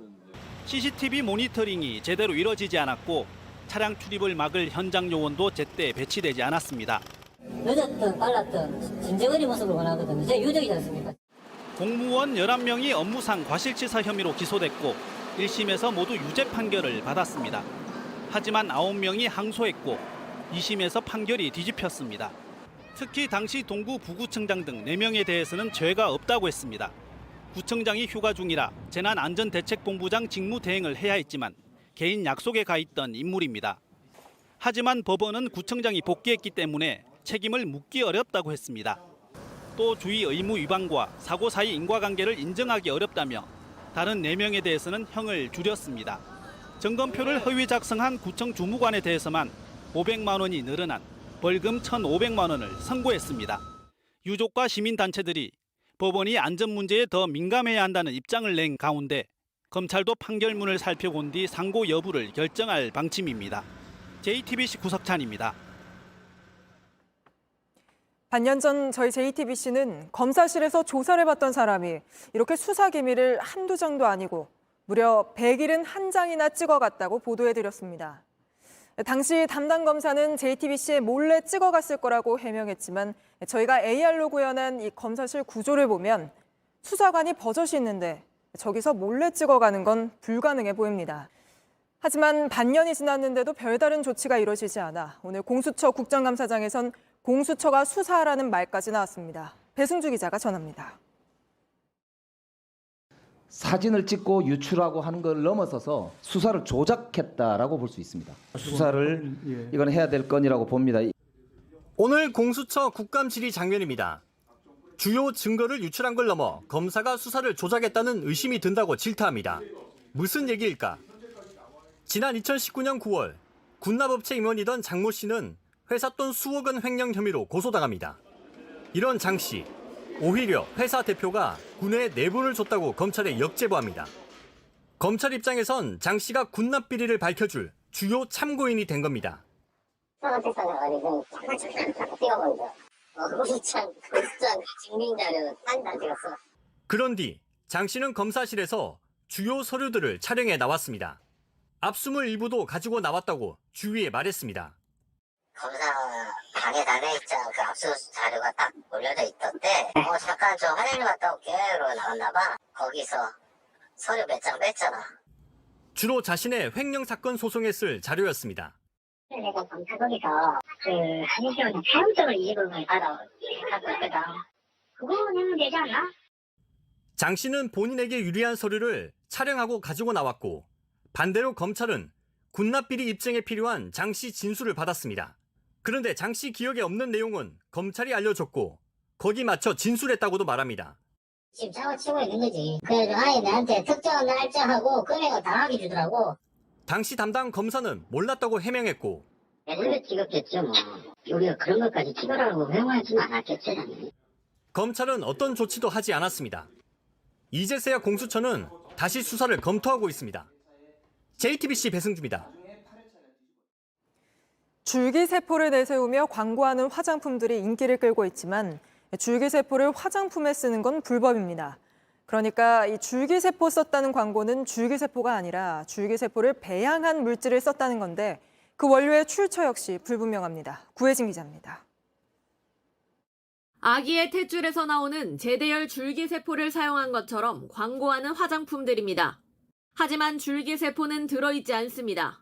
CCTV 모니터링이 제대로 이뤄지지 않았고 차량 출입을 막을 현장 요원도 제때 배치되지 않았습니다. 늦었든 빨랐든 진정어리 모습을 원하거든요. 제 유족이지 않습니까? 공무원 11명이 업무상 과실치사 혐의로 기소됐고 1심에서 모두 유죄 판결을 받았습니다. 하지만 9명이 항소했고 2심에서 판결이 뒤집혔습니다. 특히 당시 동구 부구청장 등 4명에 대해서는 죄가 없다고 했습니다. 구청장이 휴가 중이라 재난안전대책본부장 직무 대행을 해야 했지만 개인 약속에 가 있던 인물입니다. 하지만 법원은 구청장이 복귀했기 때문에 책임을 묻기 어렵다고 했습니다. 또 주의 의무 위반과 사고 사이 인과관계를 인정하기 어렵다며 다른 4명에 대해서는 형을 줄였습니다. 점검표를 허위 작성한 구청 주무관에 대해서만 500만 원이 늘어난 벌금 1,500만 원을 선고했습니다. 유족과 시민단체들이 법원이 안전 문제에 더 민감해야 한다는 입장을 낸 가운데 검찰도 판결문을 살펴본 뒤 상고 여부를 결정할 방침입니다. JTBC 구석찬입니다. 반년 전 저희 JTBC는 검사실에서 조사를 받던 사람이 이렇게 수사 기밀을 한두 장도 아니고 무려 171장이나 찍어갔다고 보도해드렸습니다. 당시 담당 검사는 JTBC에 몰래 찍어갔을 거라고 해명했지만 저희가 AR로 구현한 이 검사실 구조를 보면 수사관이 버젓이 있는데 저기서 몰래 찍어가는 건 불가능해 보입니다. 하지만 반년이 지났는데도 별다른 조치가 이루어지지 않아 오늘 공수처 국정감사장에선 공수처가 수사하라는 말까지 나왔습니다. 배승주 기자가 전합니다. 사진을 찍고 유출하고 하는 걸 넘어서서 수사를 조작했다라고 볼 수 있습니다. 수사를 이건 해야 될 건이라고 봅니다. 오늘 공수처 국감질의 장면입니다. 주요 증거를 유출한 걸 넘어 검사가 수사를 조작했다는 의심이 든다고 질타합니다. 무슨 얘기일까? 지난 2019년 9월 군납업체 임원이던 장모 씨는 회사 돈 수억 원 횡령 혐의로 고소당합니다. 이런 장 씨, 오히려 회사 대표가 군에 내분을 줬다고 검찰에 역제보합니다. 검찰 입장에선 장 씨가 군납 비리를 밝혀줄 주요 참고인이 된 겁니다. 그런 뒤 장 씨는 검사실에서 주요 서류들을 촬영해 나왔습니다. 압수물 일부도 가지고 나왔다고 주위에 말했습니다. 검사 방에 다녀있자 그 압수 자료가 딱 올려져 있던데 잠깐 저 화장실 갔다 올게 그러고 나갔나 봐. 거기서 서류 몇 장 뺐잖아. 주로 자신의 횡령 사건 소송에 쓸 자료였습니다. 내가 검사 거기서 그 한일병원 사용적으로 200억을 받아갖고 있거든. 그거 내면 되지 않나? 장 씨는 본인에게 유리한 서류를 촬영하고 가지고 나왔고 반대로 검찰은 군납비리 입증에 필요한 장 씨 진술을 받았습니다. 그런데 장 씨 기억에 없는 내용은 검찰이 알려줬고 거기 맞춰 진술했다고도 말합니다. 지금 차고 치고 있는 거지. 그래서 아예 나한테 특정한 날짜하고 금액을 당하게 주더라고. 당시 담당 검사는 몰랐다고 해명했고 원래 찍었겠죠 뭐. 우리가 그런 것까지 찍으라고 명하지는 않았겠지. 검찰은 어떤 조치도 하지 않았습니다. 이제서야 공수처는 다시 수사를 검토하고 있습니다. JTBC 배승주입니다. 줄기세포를 내세우며 광고하는 화장품들이 인기를 끌고 있지만 줄기세포를 화장품에 쓰는 건 불법입니다. 그러니까 이 줄기세포 썼다는 광고는 줄기세포가 아니라 줄기세포를 배양한 물질을 썼다는 건데 그 원료의 출처 역시 불분명합니다. 구혜진 기자입니다. 아기의 탯줄에서 나오는 제대열 줄기세포를 사용한 것처럼 광고하는 화장품들입니다. 하지만 줄기세포는 들어있지 않습니다.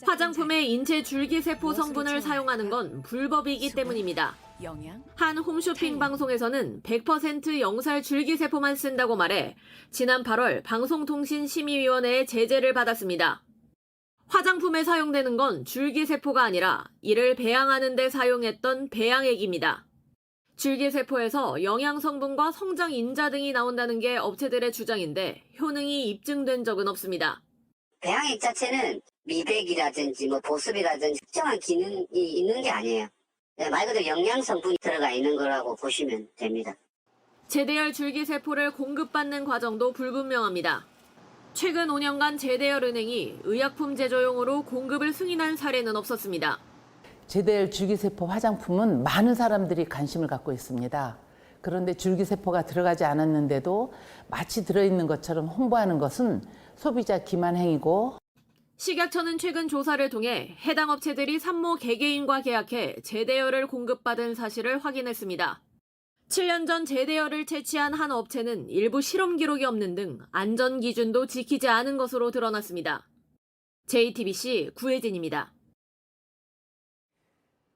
화장품에 인체 줄기세포 성분을 사용하는 건 불법이기 때문입니다. 한 홈쇼핑 방송에서는 100% 영살 줄기세포만 쓴다고 말해 지난 8월 방송통신심의위원회의 제재를 받았습니다. 화장품에 사용되는 건 줄기세포가 아니라 이를 배양하는 데 사용했던 배양액입니다. 줄기세포에서 영양성분과 성장인자 등이 나온다는 게 업체들의 주장인데 효능이 입증된 적은 없습니다. 배양액 자체는 미백이라든지 뭐 보습이라든지 특정한 기능이 있는 게 아니에요. 말 그대로 영양성분이 들어가 있는 거라고 보시면 됩니다. 제대열 줄기세포를 공급받는 과정도 불분명합니다. 최근 5년간 제대열 은행이 의약품 제조용으로 공급을 승인한 사례는 없었습니다. 제대열 줄기세포 화장품은 많은 사람들이 관심을 갖고 있습니다. 그런데 줄기세포가 들어가지 않았는데도 마치 들어있는 것처럼 홍보하는 것은 소비자 기만 행위고 식약처는 최근 조사를 통해 해당 업체들이 산모 개개인과 계약해 제대열을 공급받은 사실을 확인했습니다. 7년 전 제대열을 채취한 한 업체는 일부 실험 기록이 없는 등 안전 기준도 지키지 않은 것으로 드러났습니다. JTBC 구혜진입니다.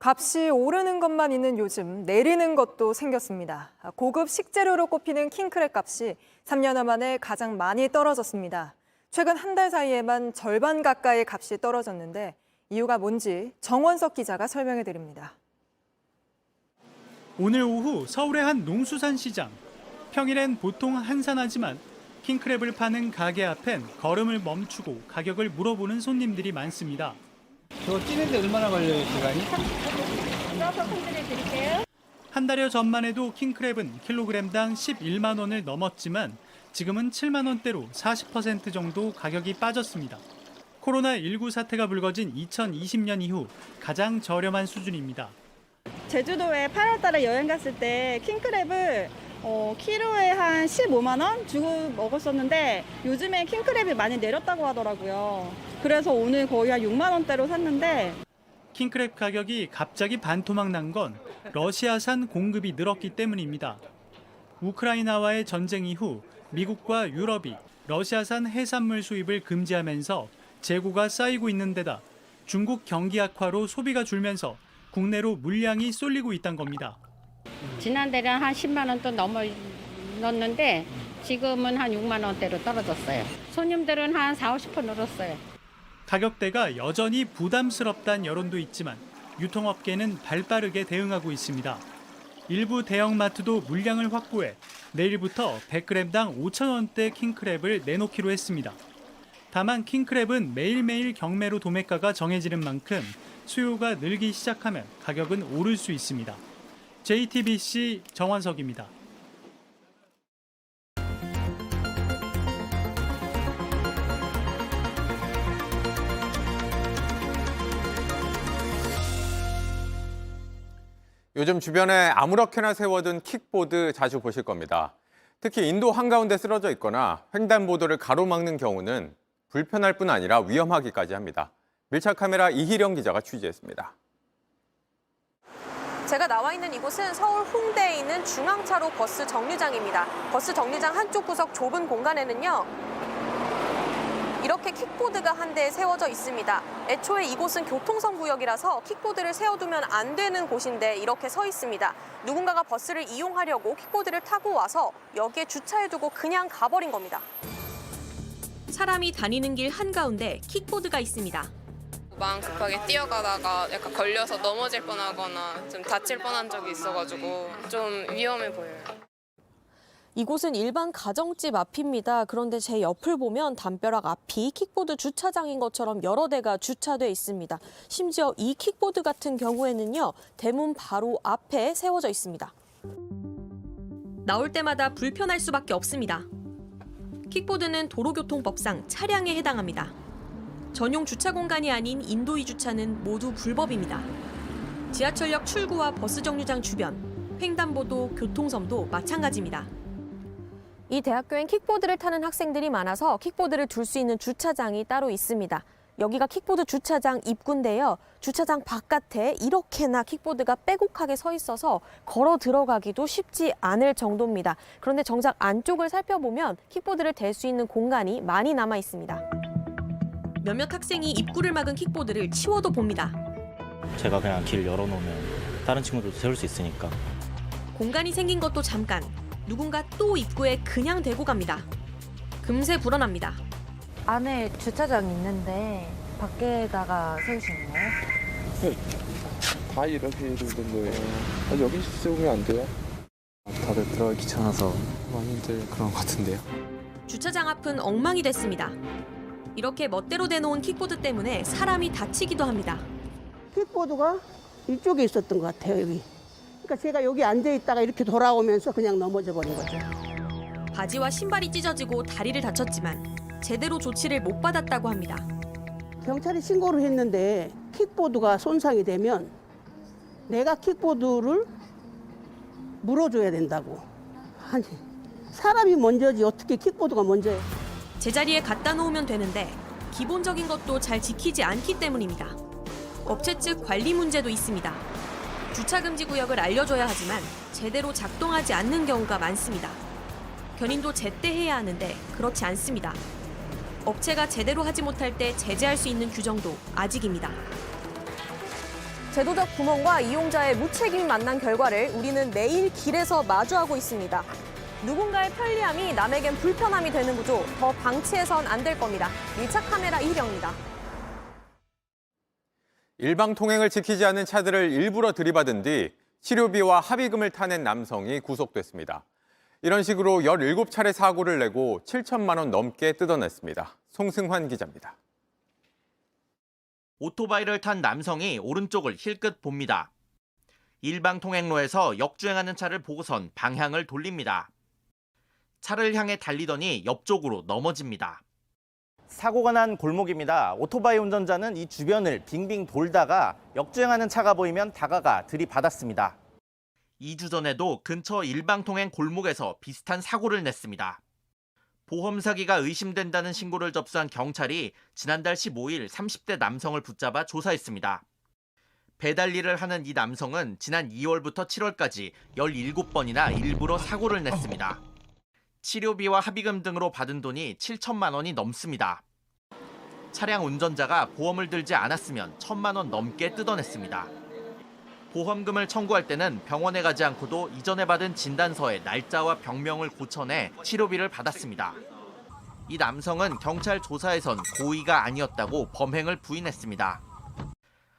값이 오르는 것만 있는 요즘 내리는 것도 생겼습니다. 고급 식재료로 꼽히는 킹크랩 값이 3년여 만에 가장 많이 떨어졌습니다. 최근 한 달 사이에만 절반 가까이 값이 떨어졌는데 이유가 뭔지 정원석 기자가 설명해 드립니다. 오늘 오후 서울의 한 농수산시장. 평일엔 보통 한산하지만 킹크랩을 파는 가게 앞엔 걸음을 멈추고 가격을 물어보는 손님들이 많습니다. 저 찌는데 얼마나 걸려요, 시간이? 넣어서 손질해 드릴게요. 한 달여 전만 해도 킹크랩은 킬로그램당 11만 원을 넘었지만 지금은 7만 원대로 40% 정도 가격이 빠졌습니다. 코로나19 사태가 불거진 2020년 이후 가장 저렴한 수준입니다. 제주도에 8월 달에 여행 갔을 때 킹크랩을 키로에 한 15만 원 주고 먹었었는데 요즘에 킹크랩이 많이 내렸다고 하더라고요. 그래서 오늘 거의 한 6만 원대로 샀는데 킹크랩 가격이 갑자기 반토막 난 건 러시아산 공급이 늘었기 때문입니다. 우크라이나와의 전쟁 이후 미국과 유럽이 러시아산 해산물 수입을 금지하면서 재고가 쌓이고 있는 데다 중국 경기 악화로 소비가 줄면서 국내로 물량이 쏠리고 있다는 겁니다. 지난달에는 한 10만 원 또 넘었는데 지금은 한 6만 원대로 떨어졌어요. 손님들은 한 4, 50% 늘었어요. 가격대가 여전히 부담스럽다는 여론도 있지만 유통업계는 발빠르게 대응하고 있습니다. 일부 대형마트도 물량을 확보해 내일부터 100g당 5,000원대 킹크랩을 내놓기로 했습니다. 다만 킹크랩은 매일매일 경매로 도매가가 정해지는 만큼 수요가 늘기 시작하면 가격은 오를 수 있습니다. JTBC 정원석입니다. 요즘 주변에 아무렇게나 세워둔 킥보드 자주 보실 겁니다. 특히 인도 한가운데 쓰러져 있거나 횡단보도를 가로막는 경우는 불편할 뿐 아니라 위험하기까지 합니다. 밀착 카메라 이희령 기자가 취재했습니다. 제가 나와 있는 이곳은 서울 홍대에 있는 중앙차로 버스 정류장입니다. 버스 정류장 한쪽 구석 좁은 공간에는요, 이렇게 킥보드가 한 대 세워져 있습니다. 애초에 이곳은 교통선 구역이라서 킥보드를 세워두면 안 되는 곳인데 이렇게 서 있습니다. 누군가가 버스를 이용하려고 킥보드를 타고 와서 여기에 주차해두고 그냥 가버린 겁니다. 사람이 다니는 길 한가운데 킥보드가 있습니다. 마음 급하게 뛰어가다가 약간 걸려서 넘어질 뻔하거나 좀 다칠 뻔한 적이 있어가지고 좀 위험해 보여요. 이곳은 일반 가정집 앞입니다. 그런데 제 옆을 보면 담벼락 앞이 킥보드 주차장인 것처럼 여러 대가 주차돼 있습니다. 심지어 이 킥보드 같은 경우에는요, 대문 바로 앞에 세워져 있습니다. 나올 때마다 불편할 수밖에 없습니다. 킥보드는 도로교통법상 차량에 해당합니다. 전용 주차 공간이 아닌 인도의 주차는 모두 불법입니다. 지하철역 출구와 버스 정류장 주변, 횡단보도, 교통섬도 마찬가지입니다. 이 대학교엔 킥보드를 타는 학생들이 많아서 킥보드를 둘 수 있는 주차장이 따로 있습니다. 여기가 킥보드 주차장 입구인데요. 주차장 바깥에 이렇게나 킥보드가 빼곡하게 서 있어서 걸어 들어가기도 쉽지 않을 정도입니다. 그런데 정작 안쪽을 살펴보면 킥보드를 댈 수 있는 공간이 많이 남아 있습니다. 몇몇 학생이 입구를 막은 킥보드를 치워도 봅니다. 제가 그냥 길 열어놓으면 다른 친구들도 세울 수 있으니까. 공간이 생긴 것도 잠깐, 누군가 또 입구에 그냥 대고 갑니다. 금세 불어납니다. 안에 주차장이 있는데 밖에다가 세우시는 거예요? 네, 다 이렇게 해주는 거예요. 여기 세우면 안 돼요? 다들 들어가기 귀찮아서 많이들 그런 것 같은데요. 주차장 앞은 엉망이 됐습니다. 이렇게 멋대로 대놓은 킥보드 때문에 사람이 다치기도 합니다. 킥보드가 이쪽에 있었던 것 같아요, 여기. 그러니까 제가 여기 앉아 있다가 이렇게 돌아오면서 그냥 넘어져 버린 거죠. 바지와 신발이 찢어지고 다리를 다쳤지만 제대로 조치를 못 받았다고 합니다. 경찰에 신고를 했는데 킥보드가 손상이 되면 내가 킥보드를 물어줘야 된다고. 아니, 사람이 먼저지 어떻게 킥보드가 먼저예요. 제자리에 갖다 놓으면 되는데 기본적인 것도 잘 지키지 않기 때문입니다. 업체 측 관리 문제도 있습니다. 주차금지 구역을 알려줘야 하지만 제대로 작동하지 않는 경우가 많습니다. 견인도 제때 해야 하는데 그렇지 않습니다. 업체가 제대로 하지 못할 때 제재할 수 있는 규정도 아직입니다. 제도적 구멍과 이용자의 무책임이 만난 결과를 우리는 매일 길에서 마주하고 있습니다. 누군가의 편리함이 남에겐 불편함이 되는 구조, 더 방치해선 안 될 겁니다. 밀착 카메라 이희령입니다. 일방통행을 지키지 않은 차들을 일부러 들이받은 뒤 치료비와 합의금을 타낸 남성이 구속됐습니다. 이런 식으로 17차례 사고를 내고 7천만 원 넘게 뜯어냈습니다. 송승환 기자입니다. 오토바이를 탄 남성이 오른쪽을 힐끗 봅니다. 일방통행로에서 역주행하는 차를 보고선 방향을 돌립니다. 차를 향해 달리더니 옆쪽으로 넘어집니다. 사고가 난 골목입니다. 오토바이 운전자는 이 주변을 빙빙 돌다가 역주행하는 차가 보이면 다가가 들이받았습니다. 2주 전에도 근처 일방통행 골목에서 비슷한 사고를 냈습니다. 보험 사기가 의심된다는 신고를 접수한 경찰이 지난달 15일 30대 남성을 붙잡아 조사했습니다. 배달 일을 하는 이 남성은 지난 2월부터 7월까지 17번이나 일부러 사고를 냈습니다. 치료비와 합의금 등으로 받은 돈이 7천만 원이 넘습니다. 차량 운전자가 보험을 들지 않았으면 1천만 원 넘게 뜯어냈습니다. 보험금을 청구할 때는 병원에 가지 않고도 이전에 받은 진단서에 날짜와 병명을 고쳐내 치료비를 받았습니다. 이 남성은 경찰 조사에선 고의가 아니었다고 범행을 부인했습니다.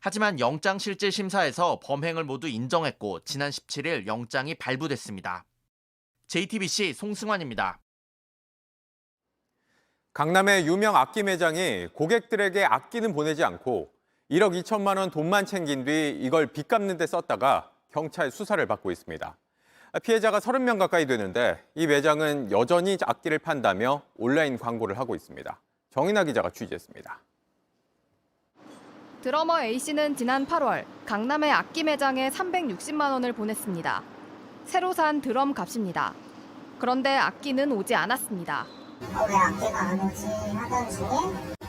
하지만 영장실질심사에서 범행을 모두 인정했고 지난 17일 영장이 발부됐습니다. JTBC 송승환입니다. 강남의 유명 악기 매장이 고객들에게 악기는 보내지 않고 1억 2천만 원 돈만 챙긴 뒤 이걸 빚 갚는 데 썼다가 경찰 수사를 받고 있습니다. 피해자가 30명 가까이 되는데 이 매장은 여전히 악기를 판다며 온라인 광고를 하고 있습니다. 정인아 기자가 취재했습니다. 드러머 A씨는 지난 8월 강남의 악기 매장에 360만 원을 보냈습니다. 새로 산 드럼 값입니다. 그런데 악기는 오지 않았습니다. 왜 악기가 안 오지 하던 중에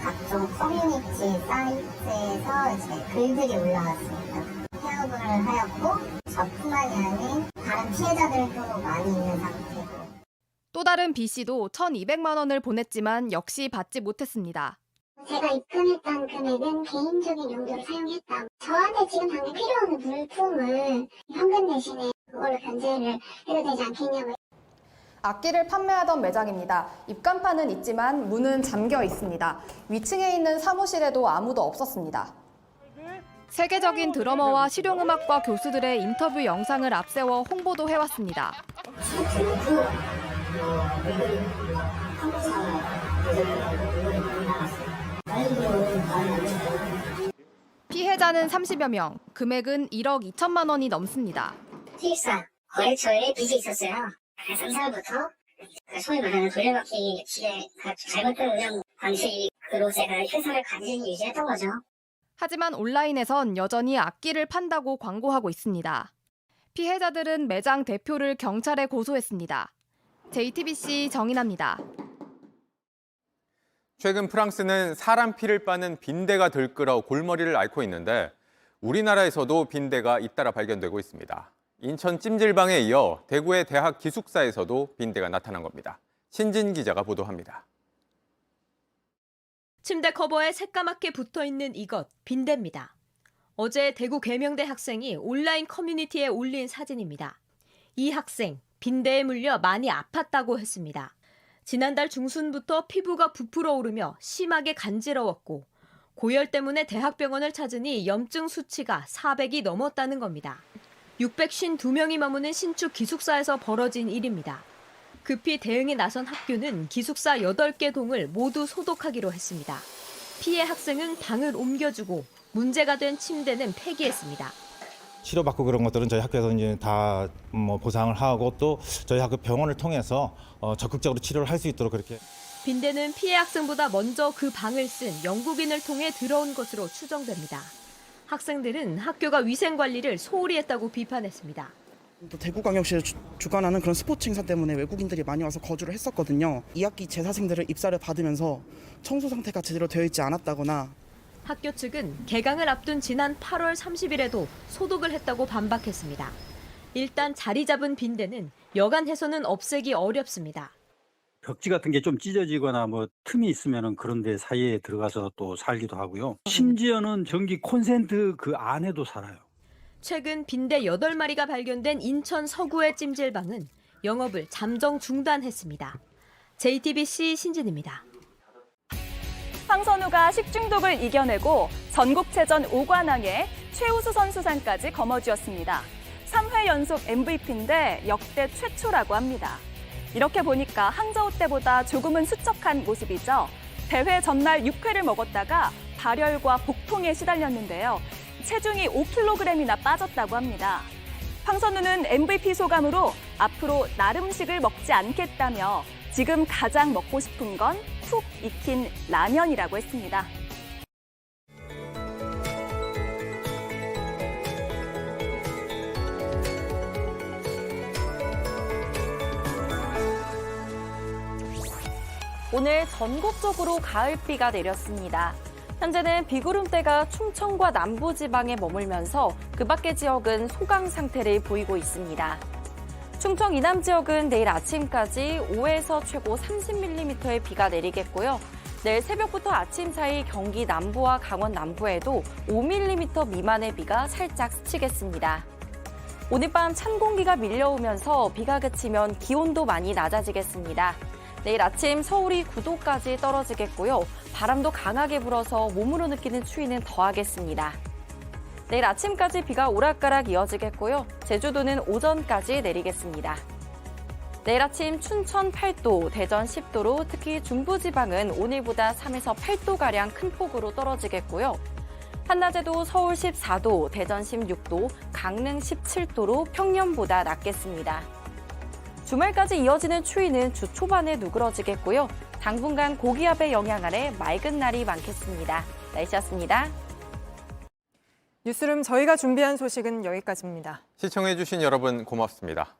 각종 커뮤니티 사이트에서 이제 글들이 올라왔습니다. 폐업을 하였고 저뿐만이 아닌 다른 피해자들도 많이 있는 상태고. 또 다른 B씨도 1,200만 원을 보냈지만 역시 받지 못했습니다. 제가 입금했던 금액은 개인적인 용도로 사용했다. 저한테 지금 당장 필요한 물품을 현금 대신에 그걸로 변제를 해도 되지 않겠냐고. 악기를 판매하던 매장입니다. 입간판은 있지만 문은 잠겨 있습니다. 위층에 있는 사무실에도 아무도 없었습니다. 세계적인 드러머와 실용음악과 교수들의 인터뷰 영상을 앞세워 홍보도 해왔습니다. 피해자는 30여 명, 금액은 1억 2천만 원이 넘습니다. 수입사 거래처에 빚이 있었어요. 3사부터 소위 말하는 돌려받기 기에 잘못된 운영 방식으로 제가 회사를 간신히 유지했던 거죠. 하지만 온라인에선 여전히 악기를 판다고 광고하고 있습니다. 피해자들은 매장 대표를 경찰에 고소했습니다. JTBC 정인아입니다. 최근 프랑스는 사람 피를 빠는 빈대가 들끓어 골머리를 앓고 있는데 우리나라에서도 빈대가 잇따라 발견되고 있습니다. 인천 찜질방에 이어 대구의 대학 기숙사에서도 빈대가 나타난 겁니다. 신진 기자가 보도합니다. 침대 커버에 새까맣게 붙어있는 이것, 빈대입니다. 어제 대구 계명대 학생이 온라인 커뮤니티에 올린 사진입니다. 이 학생, 빈대에 물려 많이 아팠다고 했습니다. 지난달 중순부터 피부가 부풀어 오르며 심하게 간지러웠고 고열 때문에 대학병원을 찾으니 염증 수치가 400이 넘었다는 겁니다. 652명이 머무는 신축 기숙사에서 벌어진 일입니다. 급히 대응에 나선 학교는 기숙사 8개 동을 모두 소독하기로 했습니다. 피해 학생은 방을 옮겨주고 문제가 된 침대는 폐기했습니다. 치료받고 그런 것들은 저희 학교에서 이제 다 보상을 하고 또 저희 학교 병원을 통해서 적극적으로 치료를 할 수 있도록 그렇게. 빈대는 피해 학생보다 먼저 그 방을 쓴 영국인을 통해 들어온 것으로 추정됩니다. 학생들은 학교가 위생 관리를 소홀히 했다고 비판했습니다. 또 대구광역시를 주관하는 그런 스포츠 행사 때문에 외국인들이 많이 와서 거주를 했었거든요. 2학기 재사생들을 입사를 받으면서 청소 상태가 제대로 되어 있지 않았다거나. 학교 측은 개강을 앞둔 지난 8월 30일에도 소독을 했다고 반박했습니다. 일단 자리 잡은 빈대는 여간 해서는 없애기 어렵습니다. 벽지 같은 게 좀 찢어지거나 뭐 틈이 있으면 그런 데 사이에 들어가서 또 살기도 하고요. 심지어는 전기 콘센트 그 안에도 살아요. 최근 빈대 8마리가 발견된 인천 서구의 찜질방은 영업을 잠정 중단했습니다. JTBC 신진입니다. 황선우가 식중독을 이겨내고 전국체전 5관왕에 최우수 선수상까지 거머쥐었습니다. 3회 연속 MVP인데 역대 최초라고 합니다. 이렇게 보니까 항저우 때보다 조금은 수척한 모습이죠. 대회 전날 6회를 먹었다가 발열과 복통에 시달렸는데요. 체중이 5kg이나 빠졌다고 합니다. 황선우는 MVP 소감으로 앞으로 날 음식을 먹지 않겠다며 지금 가장 먹고 싶은 건 푹 익힌 라면이라고 했습니다. 오늘 전국적으로 가을비가 내렸습니다. 현재는 비구름대가 충청과 남부지방에 머물면서 그 밖의 지역은 소강 상태를 보이고 있습니다. 충청 이남 지역은 내일 아침까지 5에서 최고 30mm의 비가 내리겠고요. 내일 새벽부터 아침 사이 경기 남부와 강원 남부에도 5mm 미만의 비가 살짝 스치겠습니다. 오늘 밤 찬 공기가 밀려오면서 비가 그치면 기온도 많이 낮아지겠습니다. 내일 아침 서울이 9도까지 떨어지겠고요. 바람도 강하게 불어서 몸으로 느끼는 추위는 더하겠습니다. 내일 아침까지 비가 오락가락 이어지겠고요. 제주도는 오전까지 내리겠습니다. 내일 아침 춘천 8도, 대전 10도로 특히 중부지방은 오늘보다 3에서 8도가량 큰 폭으로 떨어지겠고요. 한낮에도 서울 14도, 대전 16도, 강릉 17도로 평년보다 낮겠습니다. 주말까지 이어지는 추위는 주 초반에 누그러지겠고요. 당분간 고기압의 영향 아래 맑은 날이 많겠습니다. 날씨였습니다. 뉴스룸 저희가 준비한 소식은 여기까지입니다. 시청해주신 여러분 고맙습니다.